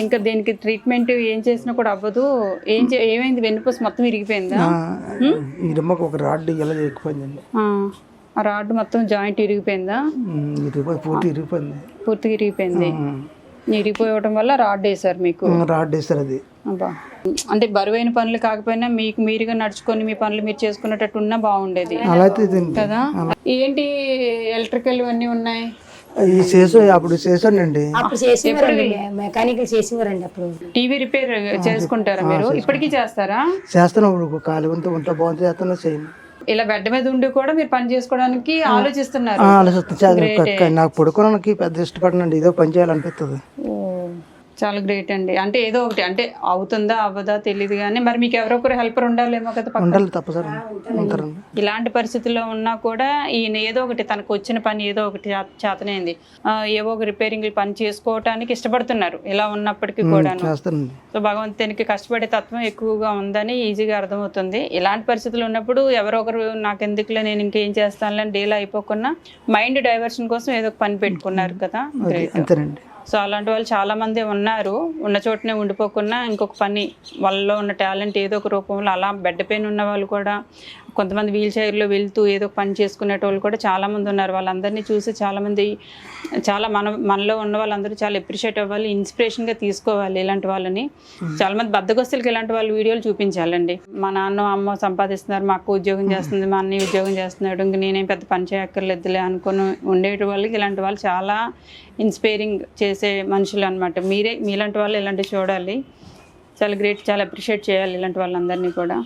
ఇంకా దీనికి ట్రీట్మెంట్ ఏం చేసినా కూడా అవ్వదు. ఏమైంది? వెన్నుపూస మొత్తం ఇరిగిపోయిందా? ఇరమ్మకు ఒక రాడ్ ఇలా ఎక్కిపోయిందండి. ఆ రాడ్ మొత్తం జాయింట్ ఇరిగిపోయిందా? పూర్తిగా ఇరిగిపోయింది. ఇరిగిపోవడం వల్ల రాడ్ వేసారు మీకు. రాడ్ వేసారు అది. అబ్బా, అంటే బరువైన పనులు కాకపోయినా మీకు మీరుగా నడుచుకొని మీ పనులు మీరు చేసుకునేటట్టు ఉన్నా బాగుండేది కదా. ఏంటి ఎలక్ట్రికల్ అన్నీ ఉన్నాయి? అప్పుడు చేసానండి. మెకానికల్ చేసేవారండి. అప్పుడు టీవీ రిపేర్ చేసుకుంటారా మీరు? ఇప్పటికీ చేస్తారా? చేస్తాను. ఇప్పుడు ఖాళీ ఉంటే బాగుంది చేస్తాను. చేయను. ఇలా బెడ్ మీద ఉండి కూడా మీరు పని చేసుకోవడానికి ఆలోచిస్తున్నారు. నాకు పడుకోవడానికి పెద్ద ఇష్టపడనండి. ఏదో పని చేయాలనిపిస్తుంది. చాలా గ్రేట్ అండి. అంటే ఏదో ఒకటి అంటే అవుతుందా అవ్వదా తెలియదు కానీ మరి మీకు ఎవరో ఒకరు హెల్పర్ ఉండాలేమో కదా. ఉండాలి, తప్పసారి ఉంటారు. ఇలాంటి పరిస్థితుల్లో ఉన్నా కూడా ఈయన ఏదో ఒకటి తనకు వచ్చిన పని ఏదో ఒకటి చేతనైంది. ఏవో ఒక రిపేరింగ్ పని చేసుకోవటానికి ఇష్టపడుతున్నారు ఇలా ఉన్నప్పటికీ కూడా. సో భగవంతునికి కష్టపడే తత్వం ఎక్కువగా ఉందని ఈజీగా అర్థమవుతుంది. ఇలాంటి పరిస్థితులు ఉన్నప్పుడు ఎవరో ఒకరు నాకు ఎందుకులే నేను ఇంకేం చేస్తానులే డీల్ అయిపోకుండా మైండ్ డైవర్షన్ కోసం ఏదో ఒక పని పెట్టుకున్నారు కదా. అంతేనండి. సో అలాంటి వాళ్ళు చాలామంది ఉన్నారు. ఉన్న చోటనే ఉండిపోకుండా ఇంకొక పని వాళ్ళలో ఉన్న టాలెంట్ ఏదో ఒక రూపంలో అలా బెడ్ పెయిన్ ఉన్న వాళ్ళు కూడా, కొంతమంది వీల్ చైర్లో వెళ్తూ ఏదో పని చేసుకునేటోళ్ళు కూడా చాలామంది ఉన్నారు. వాళ్ళందరినీ చూసి చాలామంది మనలో ఉన్న వాళ్ళందరూ చాలా అప్రిషియేట్ అవ్వాలి, ఇన్స్పిరేషన్గా తీసుకోవాలి ఇలాంటి వాళ్ళని. చాలామంది బద్దగస్తులకి ఇలాంటి వాళ్ళు వీడియోలు చూపించాలండి. మా నాన్న అమ్మ సంపాదిస్తున్నారు, మా అక్క ఉద్యోగం చేస్తుంది, మా అన్నయ్య ఉద్యోగం చేస్తున్నాడు, ఇంక నేనేం పెద్ద పని చేయక్కర్లేదులే అనుకుని ఉండేటి వాళ్ళకి ఇలాంటి వాళ్ళు చాలా ఇన్స్పైరింగ్ చేసే మనుషులు అనమాట. మీలాంటి వాళ్ళు ఇలాంటివి చూడాలి. చాలా గ్రేట్, చాలా అప్రిషియేట్ చేయాలి ఇలాంటి వాళ్ళందరినీ కూడా.